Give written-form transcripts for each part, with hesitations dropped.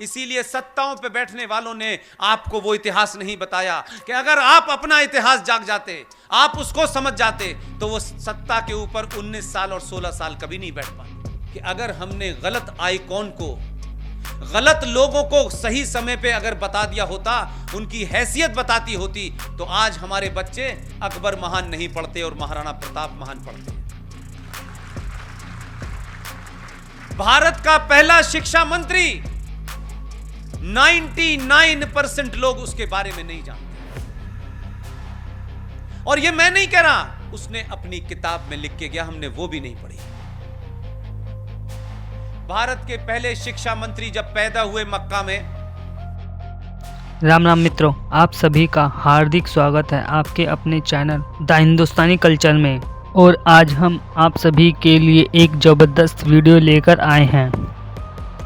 इसीलिए सत्ताओं पे बैठने वालों ने आपको वो इतिहास नहीं बताया कि अगर आप अपना इतिहास जाग जाते, आप उसको समझ जाते, तो वो सत्ता के ऊपर 19 साल और 16 साल कभी नहीं बैठ पाते। कि अगर हमने गलत आइकॉन को, गलत लोगों को सही समय पे अगर बता दिया होता, उनकी हैसियत बताती होती, तो आज हमारे बच्चे अकबर महान नहीं पढ़ते और महाराणा प्रताप महान पढ़ते। भारत का पहला शिक्षा मंत्री, 99% लोग उसके बारे में नहीं जानते। और ये मैं नहीं कह रहा, उसने अपनी किताब में लिख के गया, हमने वो भी नहीं पढ़ी। भारत के पहले शिक्षा मंत्री जब पैदा हुए मक्का में। राम राम मित्रों, आप सभी का हार्दिक स्वागत है आपके अपने चैनल द हिंदुस्तानी कल्चर में। और आज हम आप सभी के लिए एक ज़बरदस्त वीडियो लेकर आए हैं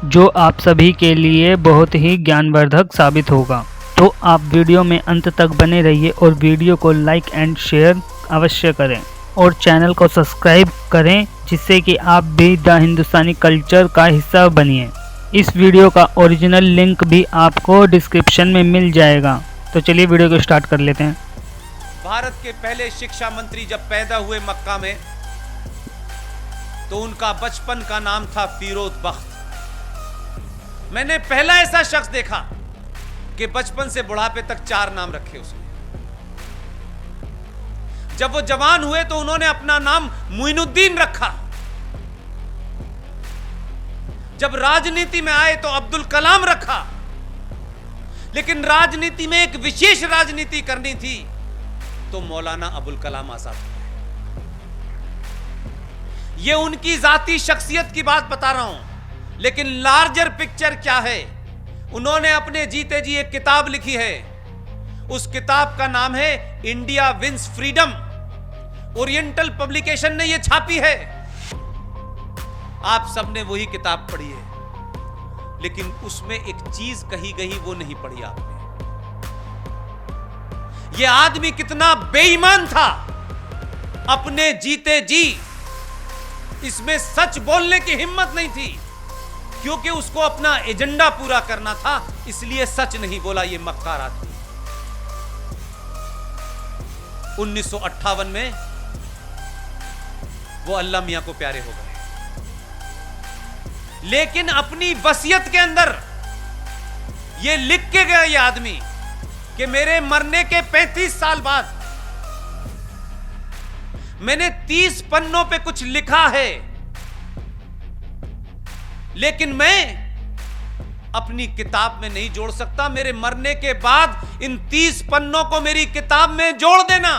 जो आप सभी के लिए बहुत ही ज्ञानवर्धक साबित होगा। तो आप वीडियो में अंत तक बने रहिए और वीडियो को लाइक एंड शेयर अवश्य करें और चैनल को सब्सक्राइब करें, जिससे कि आप भी द हिंदुस्तानी कल्चर का हिस्सा बनिए। इस वीडियो का ओरिजिनल लिंक भी आपको डिस्क्रिप्शन में मिल जाएगा। तो चलिए वीडियो को स्टार्ट कर लेते हैं। भारत के पहले शिक्षा मंत्री जब पैदा हुए मक्का में, तो उनका बचपन का नाम था फिरोज बख्त। मैंने पहला ऐसा शख्स देखा कि बचपन से बुढ़ापे तक 4 नाम रखे उसने। जब वो जवान हुए तो उन्होंने अपना नाम मुइनुद्दीन रखा। जब राजनीति में आए तो अब्दुल कलाम रखा। लेकिन राजनीति में एक विशेष राजनीति करनी थी तो मौलाना अबुल कलाम आजाद। ये उनकी जाती शख्सियत की बात बता रहा हूं, लेकिन लार्जर पिक्चर क्या है, उन्होंने अपने जीते जी एक किताब लिखी है। उस किताब का नाम है India wins freedom. Oriental publication ने यह छापी है। आप सबने वही किताब पढ़ी है, लेकिन उसमें एक चीज कही गई वो नहीं पढ़ी आपने। यह आदमी कितना बेईमान था, अपने जीते जी इसमें सच बोलने की हिम्मत नहीं थी, क्योंकि उसको अपना एजेंडा पूरा करना था, इसलिए सच नहीं बोला। यह मक्कार आदमी 1958 में वो अल्लाह मियां को प्यारे हो गए, लेकिन अपनी वसीयत के अंदर ये लिख के गया ये आदमी कि मेरे मरने के 35 साल बाद मैंने 30 पन्नों पे कुछ लिखा है, लेकिन मैं अपनी किताब में नहीं जोड़ सकता। मेरे मरने के बाद इन 30 पन्नों को मेरी किताब में जोड़ देना।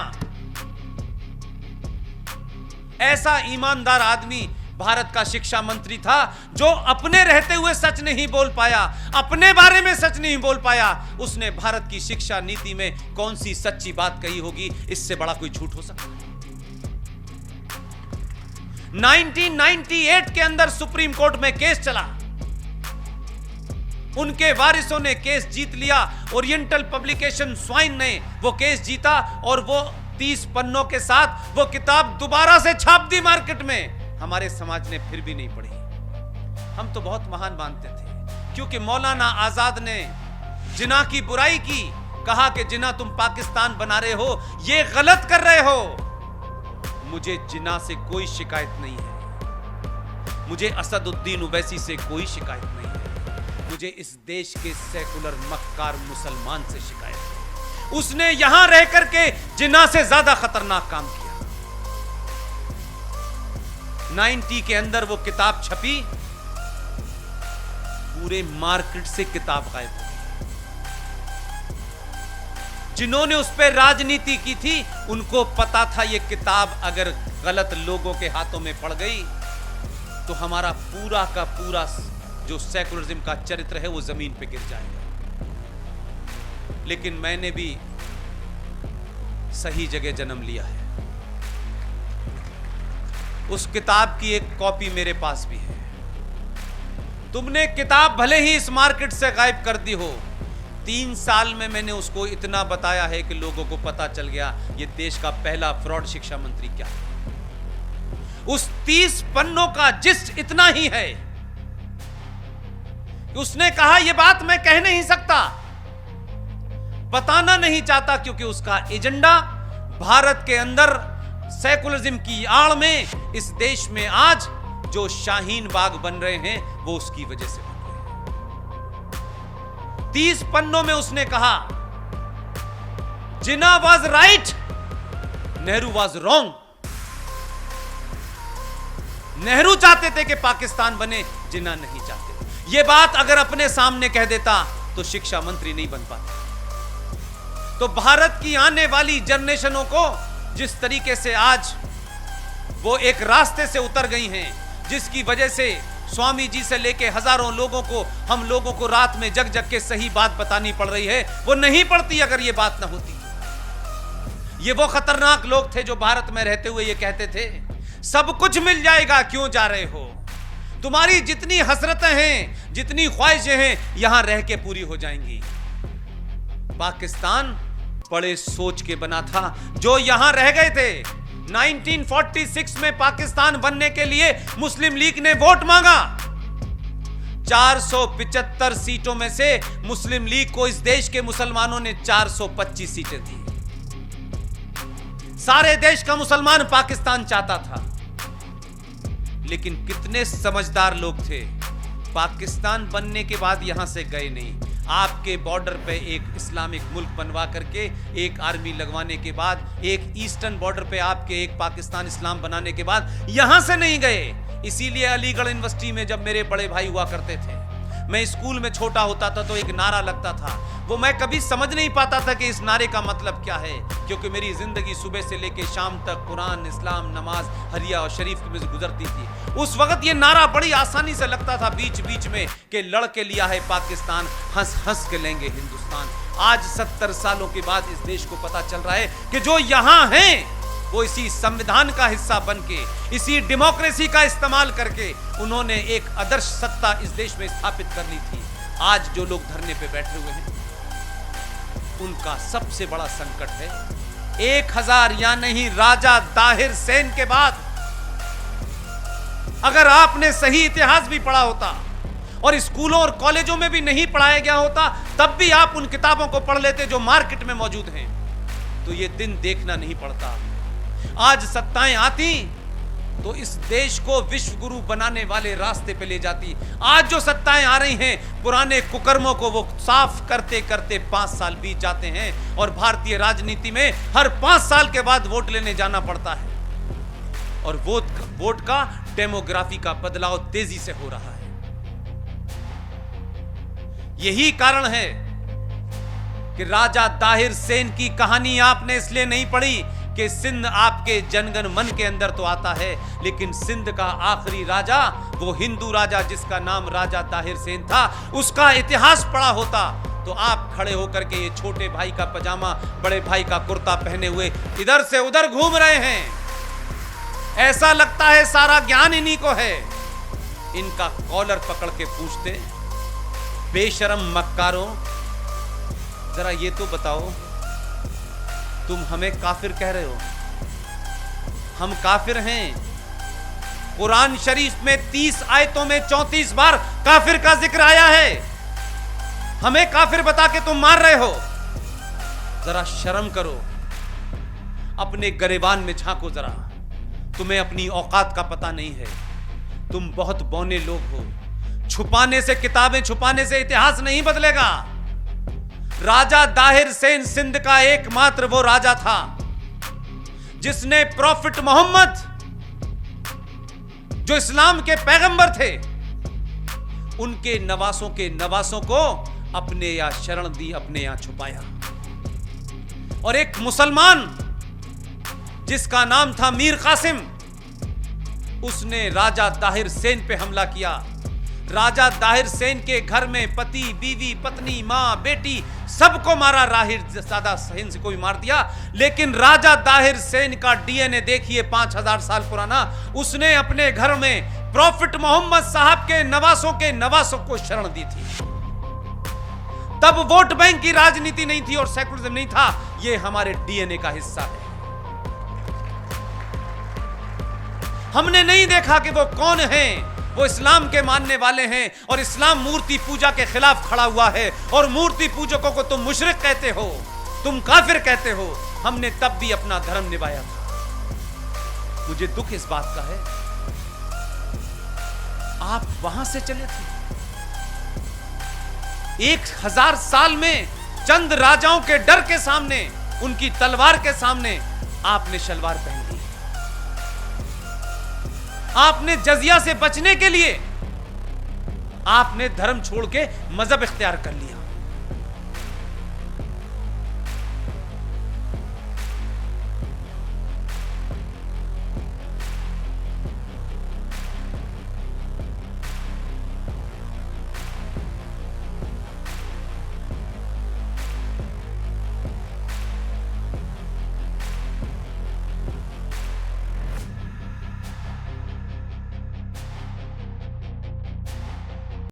ऐसा ईमानदार आदमी भारत का शिक्षा मंत्री था, जो अपने रहते हुए सच नहीं बोल पाया, अपने बारे में सच नहीं बोल पाया। उसने भारत की शिक्षा नीति में कौन सी सच्ची बात कही होगी, इससे बड़ा कोई झूठ हो सकता है। 1998 के अंदर सुप्रीम कोर्ट में केस चला, उनके वारिसों ने केस जीत लिया। ओरिएंटल पब्लिकेशन स्वाइन ने वो केस जीता और वो 30 पन्नों के साथ वो किताब दोबारा से छाप दी मार्केट में। हमारे समाज ने फिर भी नहीं पढ़ी। हम तो बहुत महान मानते थे, क्योंकि मौलाना आजाद ने जिना की बुराई की, कहा कि जिना तुम पाकिस्तान बना रहे हो, ये गलत कर रहे हो। मुझे जिना से कोई शिकायत नहीं है, मुझे असदुद्दीन ओवैसी से कोई शिकायत नहीं है, मुझे इस देश के सेकुलर मक्कार मुसलमान से शिकायत है। उसने यहां रह करके जिना से ज्यादा खतरनाक काम किया। 90 के अंदर वो किताब छपी, पूरे मार्केट से किताब गायब हो गई। जिन्होंने उस पर राजनीति की थी, उनको पता था ये किताब अगर गलत लोगों के हाथों में पड़ गई तो हमारा पूरा का पूरा जो सेकुलरिज्म का चरित्र है वो जमीन पे गिर जाएगा। लेकिन मैंने भी सही जगह जन्म लिया है। उस किताब की एक कॉपी मेरे पास भी है। तुमने किताब भले ही इस मार्केट से गायब कर दी हो, 3 साल में मैंने उसको इतना बताया है कि लोगों को पता चल गया ये देश का पहला फ्रॉड शिक्षा मंत्री क्या है। उस 30 पन्नों का जिस्ट इतना ही है कि उसने कहा यह बात मैं कह नहीं सकता, बताना नहीं चाहता, क्योंकि उसका एजेंडा भारत के अंदर सेकुलरिज्म की आड़ में इस देश में आज जो शाहीन बाग बन रहे हैं वो उसकी वजह से बन रहे हैं। 30 पन्नों में उसने कहा Jinnah was right, Nehru was wrong. Nehru चाहते थे कि पाकिस्तान बने, जिन्ना नहीं चाहते। यह बात अगर अपने सामने कह देता तो शिक्षा मंत्री नहीं बन पाता। तो भारत की आने वाली जनरेशनों को जिस तरीके से आज वो एक रास्ते से उतर गई हैं, जिसकी वजह से स्वामी जी से लेके हजारों लोगों को, हम लोगों को रात में जग जग के सही बात बतानी पड़ रही है, वो नहीं पड़ती अगर ये बात ना होती। ये वो खतरनाक लोग थे जो भारत में रहते हुए ये कहते थे सब कुछ मिल जाएगा, क्यों जा रहे हो, तुम्हारी जितनी हसरतें हैं, जितनी ख्वाहिशें हैं, यहां रह के पूरी हो जाएंगी। पाकिस्तान बड़े सोच के बना था जो यहां रह गए थे। 1946 में पाकिस्तान बनने के लिए मुस्लिम लीग ने वोट मांगा। 475 सीटों में से मुस्लिम लीग को इस देश के मुसलमानों ने 425 सीटें दी। सारे देश का मुसलमान पाकिस्तान चाहता था, लेकिन कितने समझदार लोग थे, पाकिस्तान बनने के बाद यहां से गए नहीं। आपके बॉर्डर पे एक इस्लामिक मुल्क बनवा करके, एक आर्मी लगवाने के बाद, एक ईस्टर्न बॉर्डर पे आपके एक पाकिस्तान इस्लाम बनाने के बाद यहां से नहीं गए। इसीलिए अलीगढ़ यूनिवर्सिटी में जब मेरे बड़े भाई हुआ करते थे, मैं स्कूल में छोटा होता था तो एक नारा लगता था, वो मैं कभी समझ नहीं पाता था कि इस नारे का मतलब क्या है, क्योंकि मेरी जिंदगी सुबह से लेकर शाम तक कुरान, इस्लाम, नमाज, हरिया और शरीफ में से गुजरती थी। उस वक्त ये नारा बड़ी आसानी से लगता था बीच बीच में कि लड़के लिया है पाकिस्तान, हंस हंस के लेंगे हिंदुस्तान। आज 70 सालों के बाद इस देश को पता चल रहा है कि जो यहां हैं वो इसी संविधान का हिस्सा बनके, इसी डेमोक्रेसी का इस्तेमाल करके उन्होंने एक आदर्श सत्ता इस देश में स्थापित कर ली थी। आज जो लोग धरने पे बैठे हुए हैं उनका सबसे बड़ा संकट है 1000 या नहीं राजा ताहिर सेन के बाद। अगर आपने सही इतिहास भी पढ़ा होता और स्कूलों और कॉलेजों में भी नहीं पढ़ाया गया होता, तब भी आप उन किताबों को पढ़ लेते जो मार्केट में मौजूद हैं, तो ये दिन देखना नहीं पड़ता। आज सत्ताएं आती तो इस देश को विश्व गुरु बनाने वाले रास्ते पे ले जाती। आज जो सत्ताएं आ रही हैं, पुराने कुकर्मों को वो साफ करते करते 5 साल बीत जाते हैं और भारतीय राजनीति में हर 5 साल के बाद वोट लेने जाना पड़ता है और वोट का डेमोग्राफी का बदलाव तेजी से हो रहा है। यही कारण है कि राजा ताहिर सेन की कहानी आपने इसलिए नहीं पढ़ी कि सिंध आपके जनगण मन के अंदर तो आता है, लेकिन सिंध का आखिरी राजा, वो हिंदू राजा जिसका नाम राजा ताहिर सेन था, उसका इतिहास पढ़ा होता तो आप खड़े होकर के ये छोटे भाई का पजामा, बड़े भाई का कुर्ता पहने हुए इधर से उधर घूम रहे हैं। ऐसा लगता है सारा ज्ञान इन्हीं को है। इनका कॉलर पकड़ के पूछते, बेशरम मक्कारों, जरा ये तो बताओ, तुम हमें काफिर कह रहे हो? हम काफिर हैं। कुरान शरीफ में 30 आयतों में 34 बार काफिर का जिक्र आया है। हमें काफिर बता के तुम मार रहे हो? जरा शर्म करो, अपने गरेबान में झांको जरा। तुम्हें अपनी औकात का पता नहीं है। तुम बहुत बौने लोग हो। छुपाने से, किताबें छुपाने से इतिहास नहीं बदलेगा। राजा ताहिर सेन सिंध का एकमात्र वो राजा था जिसने प्रॉफिट मोहम्मद, जो इस्लाम के पैगंबर थे, उनके नवासों को अपने यहाँ शरण दी, अपने यहाँ छुपाया। और एक मुसलमान जिसका नाम था मीर कासिम, उसने राजा ताहिर सेन पे हमला किया। राजा ताहिर सेन के घर में पति, बीवी, पत्नी, मां, बेटी सबको मारा। राहिर सादा हिंद से कोई मार दिया, लेकिन राजा ताहिर सेन का डीएनए देखिए 5000 साल पुराना। उसने अपने घर में प्रॉफिट मोहम्मद साहब के नवासों को शरण दी थी। तब वोट बैंक की राजनीति नहीं थी और सेकुलरिज्म नहीं था। यह हमारे डीएनए का हिस्सा है। हमने नहीं देखा कि वो कौन है वो इस्लाम के मानने वाले हैं और इस्लाम मूर्ति पूजा के खिलाफ खड़ा हुआ है और मूर्ति पूजकों को तुम मुशरिक कहते हो, तुम काफिर कहते हो। हमने तब भी अपना धर्म निभाया था। मुझे दुख इस बात का है, आप वहां से चले थे। 1000 साल में चंद राजाओं के डर के सामने, उनकी तलवार के सामने आपने शलवार पहन ली। आपने जजिया से बचने के लिए आपने धर्म छोड़ के मजहब इख्तियार कर लिया।